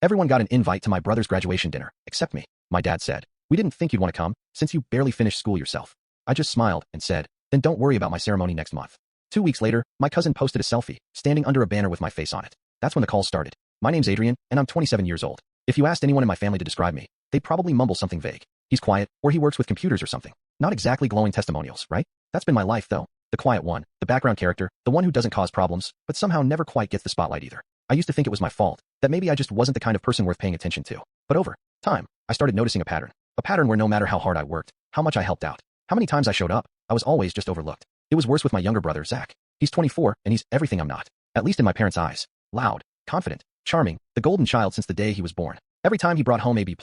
Everyone got an invite to my brother's graduation dinner, except me, my dad said. We didn't think you'd want to come, since you barely finished school yourself. I just smiled and said, then don't worry about my ceremony next month. 2 weeks later, my cousin posted a selfie, standing under a banner with my face on it. That's when the call started. My name's Adrian, and I'm 27 years old. If you asked anyone in my family to describe me, they'd probably mumble something vague. He's quiet, or he works with computers or something. Not exactly glowing testimonials, right? That's been my life, though. The quiet one, the background character, the one who doesn't cause problems, but somehow never quite gets the spotlight either. I used to think it was my fault, that maybe I just wasn't the kind of person worth paying attention to. But over time, I started noticing a pattern. A pattern where no matter how hard I worked, how much I helped out, how many times I showed up, I was always just overlooked. It was worse with my younger brother, Zach. He's 24, and he's everything I'm not. At least in my parents' eyes. Loud, confident, charming, the golden child since the day he was born. Every time he brought home a B+,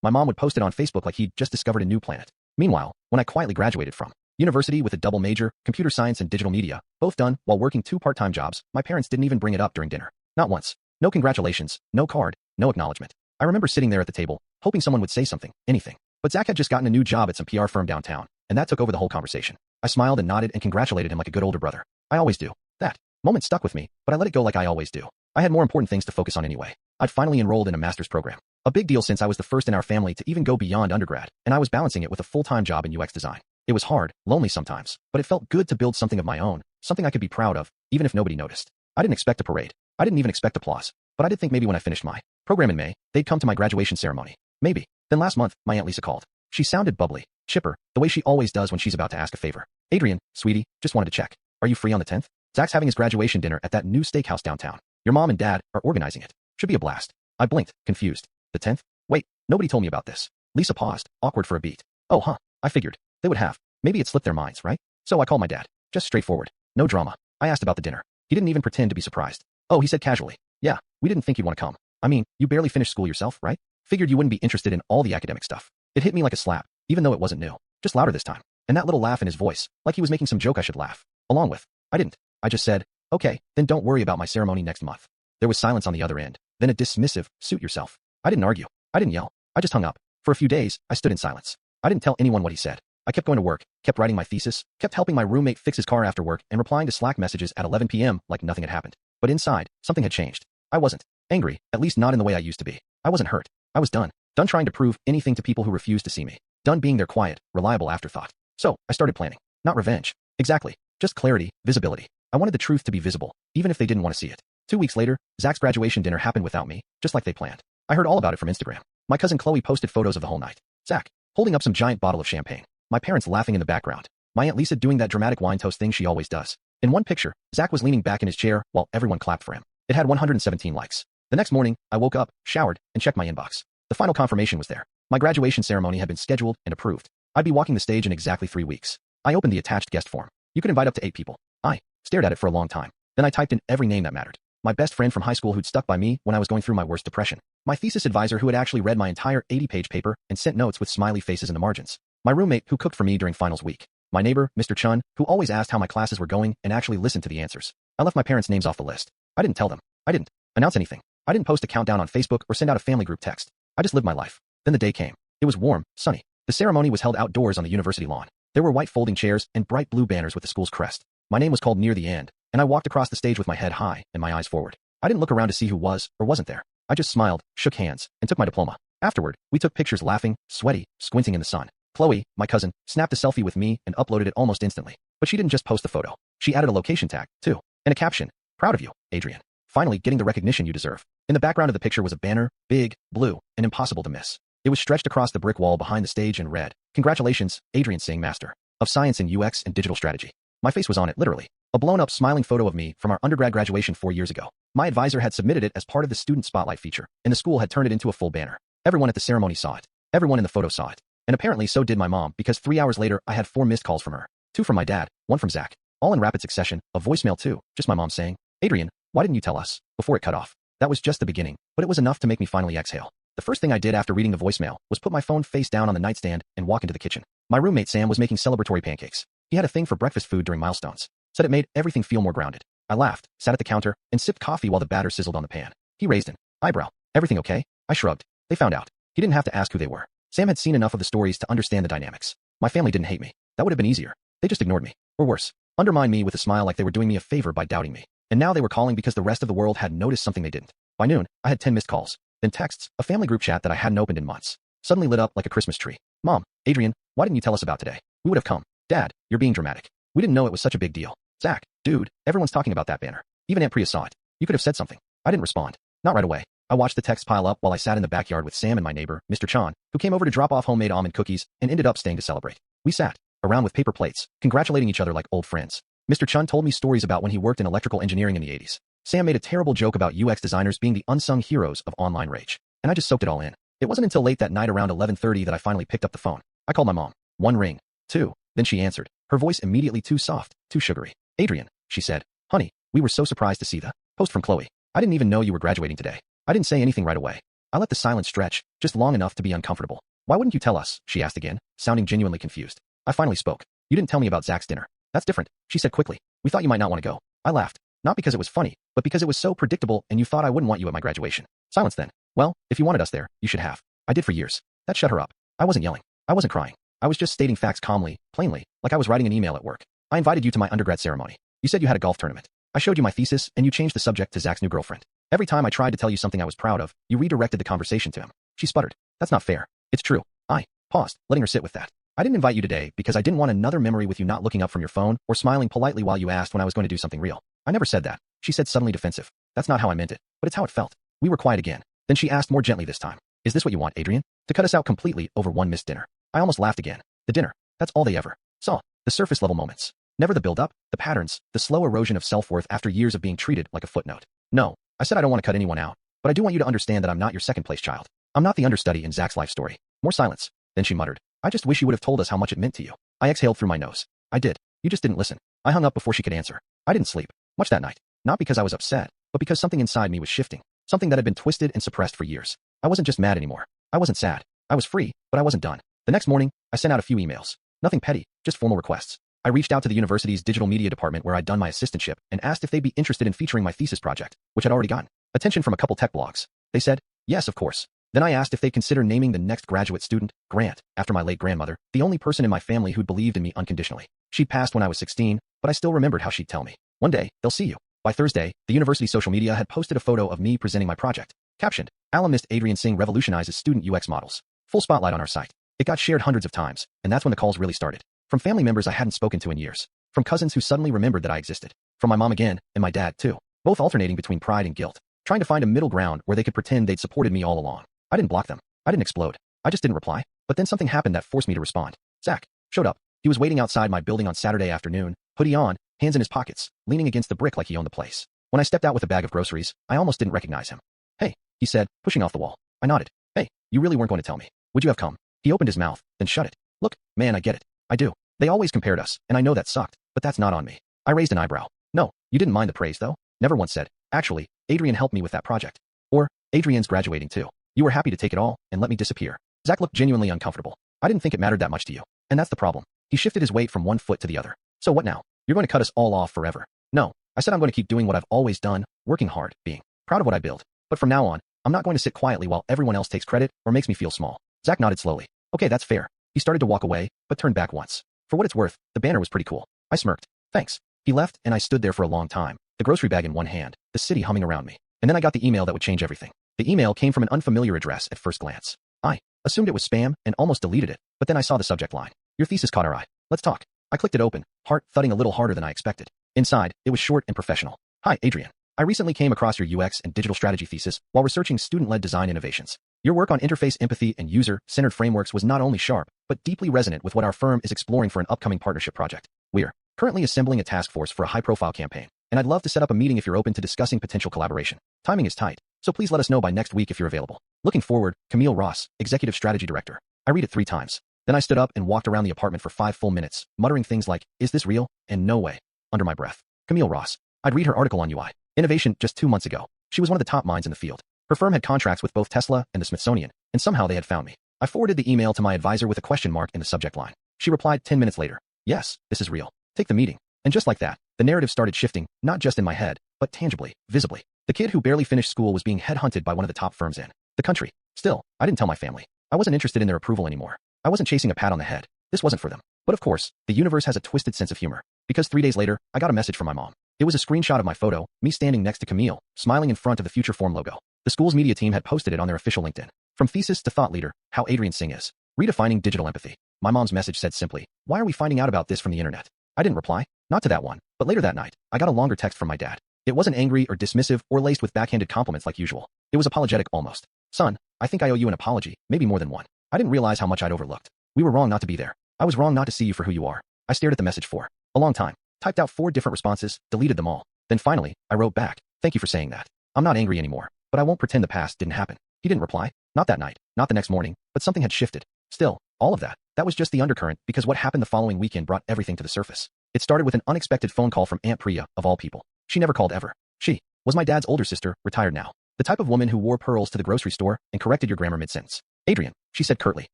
my mom would post it on Facebook like he'd just discovered a new planet. Meanwhile, when I quietly graduated from university with a double major, computer science and digital media, both done while working 2 part-time jobs, my parents didn't even bring it up during dinner. Not once. No congratulations, no card, no acknowledgement. I remember sitting there at the table, hoping someone would say something, anything. But Zach had just gotten a new job at some PR firm downtown, and that took over the whole conversation. I smiled and nodded and congratulated him like a good older brother. I always do. That moment stuck with me, but I let it go like I always do. I had more important things to focus on anyway. I'd finally enrolled in a master's program. A big deal since I was the first in our family to even go beyond undergrad, and I was balancing it with a full-time job in UX design. It was hard, lonely sometimes, but it felt good to build something of my own, something I could be proud of, even if nobody noticed. I didn't expect a parade. I didn't even expect applause, but I did think maybe when I finished my program in May, they'd come to my graduation ceremony. Maybe. Then last month, my Aunt Lisa called. She sounded bubbly, chipper, the way she always does when she's about to ask a favor. Adrian, sweetie, just wanted to check. Are you free on the 10th? Zach's having his graduation dinner at that new steakhouse downtown. Your mom and dad are organizing it. Should be a blast. I blinked, confused. The 10th? Wait, nobody told me about this. Lisa paused, awkward for a beat. Oh, huh. I figured. They would have. Maybe it slipped their minds, right? So I called my dad. Just straightforward. No drama. I asked about the dinner. He didn't even pretend to be surprised. Oh, he said casually. Yeah, we didn't think you'd want to come. I mean, you barely finished school yourself, right? Figured you wouldn't be interested in all the academic stuff. It hit me like a slap, even though it wasn't new. Just louder this time. And that little laugh in his voice, like he was making some joke I should laugh. Along with. I didn't. I just said, okay, then don't worry about my ceremony next month. There was silence on the other end, then a dismissive, suit yourself. I didn't argue. I didn't yell. I just hung up. For a few days, I stood in silence. I didn't tell anyone what he said. I kept going to work, kept writing my thesis, kept helping my roommate fix his car after work and replying to Slack messages at 11 p.m. like nothing had happened. But inside, something had changed. I wasn't angry, at least not in the way I used to be. I wasn't hurt. I was done. Done trying to prove anything to people who refused to see me. Done being their quiet, reliable afterthought. So, I started planning. Not revenge. Exactly. Just clarity, visibility. I wanted the truth to be visible, even if they didn't want to see it. 2 weeks later, Zach's graduation dinner happened without me, just like they planned. I heard all about it from Instagram. My cousin Chloe posted photos of the whole night. Zach, holding up some giant bottle of champagne. My parents laughing in the background. My Aunt Lisa doing that dramatic wine toast thing she always does. In one picture, Zach was leaning back in his chair while everyone clapped for him. It had 117 likes. The next morning, I woke up, showered, and checked my inbox. The final confirmation was there. My graduation ceremony had been scheduled and approved. I'd be walking the stage in exactly 3 weeks. I opened the attached guest form. You could invite up to 8 people. I stared at it for a long time. Then I typed in every name that mattered. My best friend from high school who'd stuck by me when I was going through my worst depression. My thesis advisor who had actually read my entire 80-page paper and sent notes with smiley faces in the margins. My roommate who cooked for me during finals week. My neighbor, Mr. Chun, who always asked how my classes were going and actually listened to the answers. I left my parents' names off the list. I didn't tell them. I didn't announce anything. I didn't post a countdown on Facebook or send out a family group text. I just lived my life. Then the day came. It was warm, sunny. The ceremony was held outdoors on the university lawn. There were white folding chairs and bright blue banners with the school's crest. My name was called near the end, and I walked across the stage with my head high and my eyes forward. I didn't look around to see who was or wasn't there. I just smiled, shook hands, and took my diploma. Afterward, we took pictures laughing, sweaty, squinting in the sun. Chloe, my cousin, snapped a selfie with me and uploaded it almost instantly. But she didn't just post the photo. She added a location tag, too, and a caption. Proud of you, Adrian. Finally getting the recognition you deserve. In the background of the picture was a banner, big, blue, and impossible to miss. It was stretched across the brick wall behind the stage and read, "Congratulations, Adrian Singh, Master of Science in UX and Digital Strategy." My face was on it, literally. A blown-up, smiling photo of me from our undergrad graduation 4 years ago. My advisor had submitted it as part of the student spotlight feature, and the school had turned it into a full banner. Everyone at the ceremony saw it. Everyone in the photo saw it. And apparently so did my mom, because 3 hours later I had 4 missed calls from her. 2 from my dad, 1 from Zach. All in rapid succession, a voicemail too, just my mom saying, "Adrian, why didn't you tell us?" before it cut off. That was just the beginning, but it was enough to make me finally exhale. The first thing I did after reading the voicemail was put my phone face down on the nightstand and walk into the kitchen. My roommate Sam was making celebratory pancakes. He had a thing for breakfast food during milestones. Said it made everything feel more grounded. I laughed, sat at the counter, and sipped coffee while the batter sizzled on the pan. He raised an eyebrow. "Everything okay?" I shrugged. They found out. He didn't have to ask who they were. Sam had seen enough of the stories to understand the dynamics. My family didn't hate me. That would have been easier. They just ignored me. Or worse, undermined me with a smile like they were doing me a favor by doubting me. And now they were calling because the rest of the world had noticed something they didn't. By noon, I had 10 missed calls. Then texts, a family group chat that I hadn't opened in months, suddenly lit up like a Christmas tree. Mom, Adrian, why didn't you tell us about today? We would have come. Dad, you're being dramatic. We didn't know it was such a big deal. Zach, dude, everyone's talking about that banner. Even Aunt Priya saw it. You could have said something. I didn't respond. Not right away. I watched the texts pile up while I sat in the backyard with Sam and my neighbor, Mr. Chan, who came over to drop off homemade almond cookies and ended up staying to celebrate. We sat around with paper plates, congratulating each other like old friends. Mr. Chun told me stories about when he worked in electrical engineering in the 80s. Sam made a terrible joke about UX designers being the unsung heroes of online rage. And I just soaked it all in. It wasn't until late that night around 11:30 that I finally picked up the phone. I called my mom. 1 ring. 2. Then she answered. Her voice immediately too soft, too sugary. Adrian, she said. Honey, we were so surprised to see the post from Chloe. I didn't even know you were graduating today. I didn't say anything right away. I let the silence stretch, just long enough to be uncomfortable. Why wouldn't you tell us? She asked again, sounding genuinely confused. I finally spoke. You didn't tell me about Zach's dinner. That's different, she said quickly. We thought you might not want to go. I laughed. Not because it was funny, but because it was so predictable and you thought I wouldn't want you at my graduation. Silence then. Well, if you wanted us there, you should have. I did for years. That shut her up. I wasn't yelling. I wasn't crying. I was just stating facts calmly, plainly, like I was writing an email at work. I invited you to my undergrad ceremony. You said you had a golf tournament. I showed you my thesis and you changed the subject to Zach's new girlfriend. Every time I tried to tell you something I was proud of, you redirected the conversation to him. She sputtered. That's not fair. It's true. I paused, letting her sit with that. I didn't invite you today because I didn't want another memory with you not looking up from your phone or smiling politely while you asked when I was going to do something real. I never said that, she said suddenly defensive. That's not how I meant it, but it's how it felt. We were quiet again. Then she asked more gently this time. Is this what you want, Adrian? To cut us out completely over one missed dinner. I almost laughed again. The dinner. That's all they ever saw. The surface level moments. Never the build-up, the patterns, the slow erosion of self-worth after years of being treated like a footnote. No, I said I don't want to cut anyone out, but I do want you to understand that I'm not your second-place child. I'm not the understudy in Zach's life story. More silence. Then she muttered. I just wish you would have told us how much it meant to you. I exhaled through my nose. I did. You just didn't listen. I hung up before she could answer. I didn't sleep much that night. Not because I was upset, but because something inside me was shifting. Something that had been twisted and suppressed for years. I wasn't just mad anymore. I wasn't sad. I was free, but I wasn't done. The next morning, I sent out a few emails. Nothing petty, just formal requests. I reached out to the university's digital media department where I'd done my assistantship and asked if they'd be interested in featuring my thesis project, which I'd already gotten attention from a couple tech blogs. They said, yes, of course. Then I asked if they'd consider naming the next graduate student, Grant, after my late grandmother, the only person in my family who'd believed in me unconditionally. She'd passed when I was 16, but I still remembered how she'd tell me. One day, they'll see you. By Thursday, the university social media had posted a photo of me presenting my project. Captioned, alumnist Adrian Singh revolutionizes student UX models. Full spotlight on our site. It got shared hundreds of times, and that's when the calls really started. From family members I hadn't spoken to in years. From cousins who suddenly remembered that I existed. From my mom again, and my dad too. Both alternating between pride and guilt. Trying to find a middle ground where they could pretend they'd supported me all along. I didn't block them. I didn't explode. I just didn't reply. But then something happened that forced me to respond. Zach showed up. He was waiting outside my building on Saturday afternoon, hoodie on, hands in his pockets, leaning against the brick like he owned the place. When I stepped out with a bag of groceries, I almost didn't recognize him. Hey, he said, pushing off the wall. I nodded. Hey, you really weren't going to tell me. Would you have come? He opened his mouth, then shut it. Look, man, I get it. I do. They always compared us, and I know that sucked, but that's not on me. I raised an eyebrow. No, you didn't mind the praise, though? Never once said, actually, Adrian helped me with that project. Or, Adrian's graduating too. You were happy to take it all and let me disappear. Zach looked genuinely uncomfortable. I didn't think it mattered that much to you. And that's the problem. He shifted his weight from one foot to the other. So what now? You're going to cut us all off forever. No, I said I'm going to keep doing what I've always done, working hard, being proud of what I build. But from now on, I'm not going to sit quietly while everyone else takes credit or makes me feel small. Zach nodded slowly. Okay, that's fair. He started to walk away, but turned back once. For what it's worth, the banner was pretty cool. I smirked. Thanks. He left, and I stood there for a long time, the grocery bag in one hand, the city humming around me. And then I got the email that would change everything. The email came from an unfamiliar address at first glance. I assumed it was spam and almost deleted it, but then I saw the subject line. Your thesis caught our eye. Let's talk. I clicked it open, heart thudding a little harder than I expected. Inside, it was short and professional. Hi, Adrian. I recently came across your UX and digital strategy thesis while researching student-led design innovations. Your work on interface empathy and user-centered frameworks was not only sharp, but deeply resonant with what our firm is exploring for an upcoming partnership project. We're currently assembling a task force for a high-profile campaign, and I'd love to set up a meeting if you're open to discussing potential collaboration. Timing is tight, so please let us know by next week if you're available. Looking forward, Camille Ross, Executive Strategy Director. I read it 3 times. Then I stood up and walked around the apartment for 5 full minutes, muttering things like, is this real? And no way. Under my breath. Camille Ross. I'd read her article on UI innovation just 2 months ago. She was one of the top minds in the field. Her firm had contracts with both Tesla and the Smithsonian, and somehow they had found me. I forwarded the email to my advisor with a question mark in the subject line. She replied 10 minutes later. Yes, this is real. Take the meeting. And just like that, the narrative started shifting, not just in my head, but tangibly, visibly. The kid who barely finished school was being headhunted by one of the top firms in the country. Still, I didn't tell my family. I wasn't interested in their approval anymore. I wasn't chasing a pat on the head. This wasn't for them. But of course, the universe has a twisted sense of humor. Because 3 days later, I got a message from my mom. It was a screenshot of my photo, me standing next to Camille, smiling in front of the Future Form logo. The school's media team had posted it on their official LinkedIn. From thesis to thought leader, how Adrian Singh is. Redefining digital empathy. My mom's message said simply, "Why are we finding out about this from the internet?" I didn't reply. Not to that one. But later that night, I got a longer text from my dad. It wasn't angry or dismissive or laced with backhanded compliments like usual. It was apologetic almost. "Son, I think I owe you an apology, maybe more than one. I didn't realize how much I'd overlooked. We were wrong not to be there. I was wrong not to see you for who you are." I stared at the message for a long time, typed out 4 different responses, deleted them all. Then finally, I wrote back, "Thank you for saying that. I'm not angry anymore, but I won't pretend the past didn't happen." He didn't reply. Not that night, not the next morning, but something had shifted. Still, all of that was just the undercurrent because what happened the following weekend brought everything to the surface. It started with an unexpected phone call from Aunt Priya, of all people. She never called ever. She was my dad's older sister, retired now. The type of woman who wore pearls to the grocery store and corrected your grammar mid-sentence. "Adrian," she said curtly,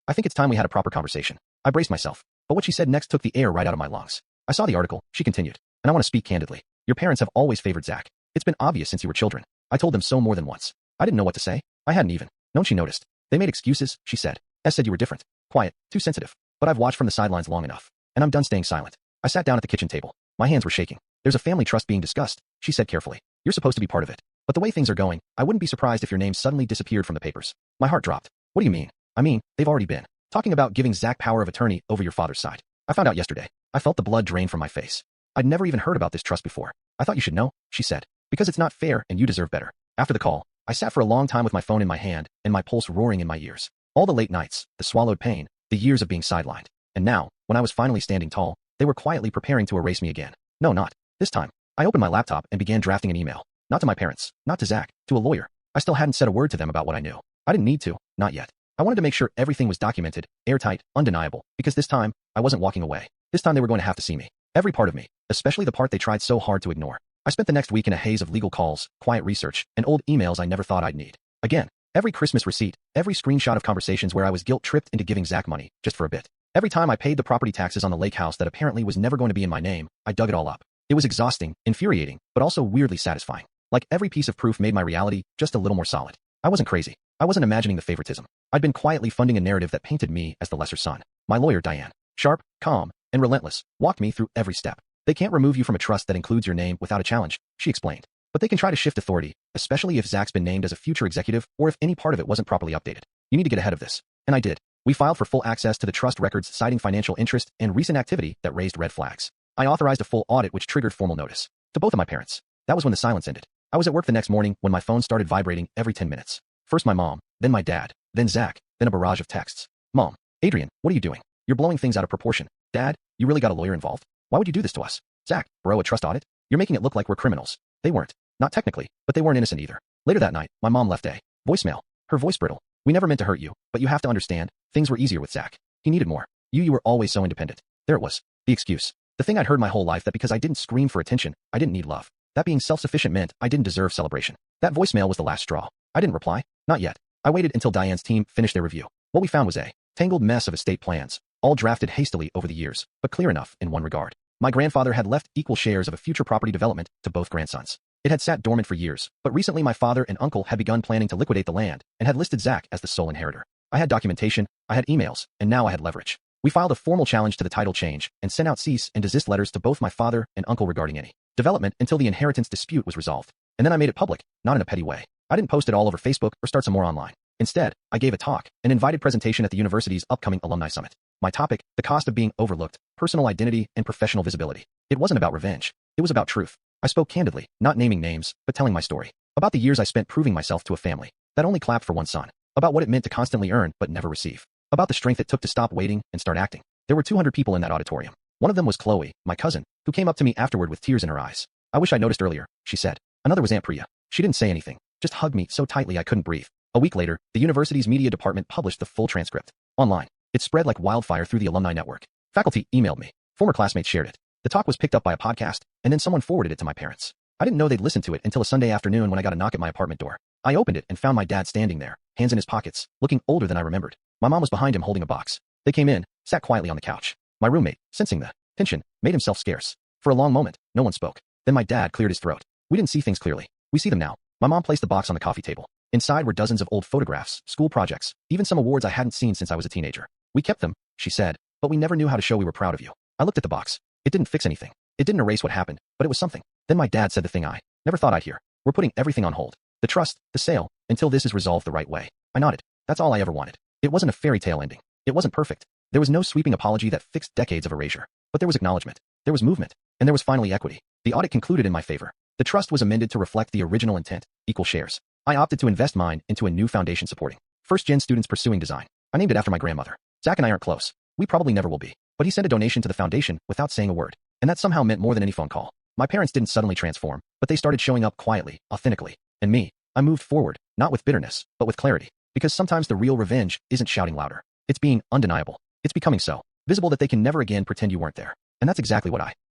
"I think it's time we had a proper conversation." I braced myself, but what she said next took the air right out of my lungs. "I saw the article," she continued, "and I want to speak candidly. Your parents have always favored Zach. It's been obvious since you were children. I told them so more than once. I didn't know what to say. I hadn't even known she noticed. They made excuses," she said. "S said you were different. Quiet, too sensitive. But I've watched from the sidelines long enough, and I'm done staying silent." I sat down at the kitchen table. My hands were shaking. "There's a family trust being discussed," she said carefully. "You're supposed to be part of it. But the way things are going, I wouldn't be surprised if your name suddenly disappeared from the papers." My heart dropped. "What do you mean?" "I mean, they've already been talking about giving Zach power of attorney over your father's side. I found out yesterday." I felt the blood drain from my face. I'd never even heard about this trust before. "I thought you should know," she said. "Because it's not fair and you deserve better." After the call, I sat for a long time with my phone in my hand and my pulse roaring in my ears. All the late nights, the swallowed pain, the years of being sidelined. And now, when I was finally standing tall, they were quietly preparing to erase me again. No, not this time. I opened my laptop and began drafting an email. Not to my parents, not to Zach, to a lawyer. I still hadn't said a word to them about what I knew. I didn't need to, not yet. I wanted to make sure everything was documented, airtight, undeniable, because this time, I wasn't walking away. This time they were going to have to see me. Every part of me, especially the part they tried so hard to ignore. I spent the next week in a haze of legal calls, quiet research, and old emails I never thought I'd need. Again, every Christmas receipt, every screenshot of conversations where I was guilt-tripped into giving Zach money, just for a bit. Every time I paid the property taxes on the lake house that apparently was never going to be in my name, I dug it all up. It was exhausting, infuriating, but also weirdly satisfying. Like every piece of proof made my reality just a little more solid. I wasn't crazy. I wasn't imagining the favoritism. I'd been quietly funding a narrative that painted me as the lesser son. My lawyer, Diane, sharp, calm, and relentless, walked me through every step. "They can't remove you from a trust that includes your name without a challenge," she explained. "But they can try to shift authority, especially if Zach's been named as a future executive or if any part of it wasn't properly updated. You need to get ahead of this." And I did. We filed for full access to the trust records citing financial interest and recent activity that raised red flags. I authorized a full audit which triggered formal notice. To both of my parents. That was when the silence ended. I was at work the next morning when my phone started vibrating every 10 minutes. First my mom, then my dad, then Zach, then a barrage of texts. "Mom, Adrian, what are you doing? You're blowing things out of proportion. Dad, you really got a lawyer involved? Why would you do this to us? Zach, bro, a trust audit? You're making it look like we're criminals." They weren't. Not technically, but they weren't innocent either. Later that night, my mom left a voicemail. Her voice brittle. "We never meant to hurt you, but you have to understand, things were easier with Zach. He needed more. You were always so independent." There it was. The excuse. The thing I'd heard my whole life that because I didn't scream for attention, I didn't need love. That being self-sufficient meant I didn't deserve celebration. That voicemail was the last straw. I didn't reply. Not yet. I waited until Diane's team finished their review. What we found was a tangled mess of estate plans, all drafted hastily over the years, but clear enough in one regard. My grandfather had left equal shares of a future property development to both grandsons. It had sat dormant for years, but recently my father and uncle had begun planning to liquidate the land and had listed Zach as the sole inheritor. I had documentation, I had emails, and now I had leverage. We filed a formal challenge to the title change and sent out cease and desist letters to both my father and uncle regarding any development until the inheritance dispute was resolved. And then I made it public, not in a petty way. I didn't post it all over Facebook or start some more online. Instead, I gave a talk, an invited presentation at the university's upcoming alumni summit. My topic, the cost of being overlooked, personal identity, and professional visibility. It wasn't about revenge. It was about truth. I spoke candidly, not naming names, but telling my story. About the years I spent proving myself to a family that only clapped for one son. About what it meant to constantly earn but never receive. About the strength it took to stop waiting and start acting. There were 200 people in that auditorium. One of them was Chloe, my cousin, who came up to me afterward with tears in her eyes. "I wish I noticed earlier," she said. Another was Aunt Priya. She didn't say anything, just hugged me so tightly I couldn't breathe. A week later, the university's media department published the full transcript. Online. It spread like wildfire through the alumni network. Faculty emailed me. Former classmates shared it. The talk was picked up by a podcast, and then someone forwarded it to my parents. I didn't know they'd listen to it until a Sunday afternoon when I got a knock at my apartment door. I opened it and found my dad standing there, hands in his pockets, looking older than I remembered. My mom was behind him holding a box. They came in, sat quietly on the couch. My roommate, sensing the tension, made himself scarce. For a long moment, no one spoke. Then my dad cleared his throat. "We didn't see things clearly. We see them now." My mom placed the box on the coffee table. Inside were dozens of old photographs, school projects, even some awards I hadn't seen since I was a teenager. "We kept them," she said, "but we never knew how to show we were proud of you." I looked at the box. It didn't fix anything. It didn't erase what happened, but it was something. Then my dad said the thing I never thought I'd hear. "We're putting everything on hold. The trust, the sale, until this is resolved the right way. I nodded. That's all I ever wanted. It wasn't a fairy tale ending. It wasn't perfect. There was no sweeping apology that fixed decades of erasure. But there was acknowledgement. There was movement. And there was finally equity. The audit concluded in my favor. The trust was amended to reflect the original intent, equal shares. I opted to invest mine into a new foundation supporting first-gen students pursuing design. I named it after my grandmother. Zach and I aren't close. We probably never will be. But he sent a donation to the foundation without saying a word. And that somehow meant more than any phone call. My parents didn't suddenly transform, but they started showing up quietly, authentically. And me, I moved forward, not with bitterness, but with clarity. Because sometimes the real revenge isn't shouting louder. It's being undeniable. It's becoming so visible that they can never again pretend you weren't there. And that's exactly what I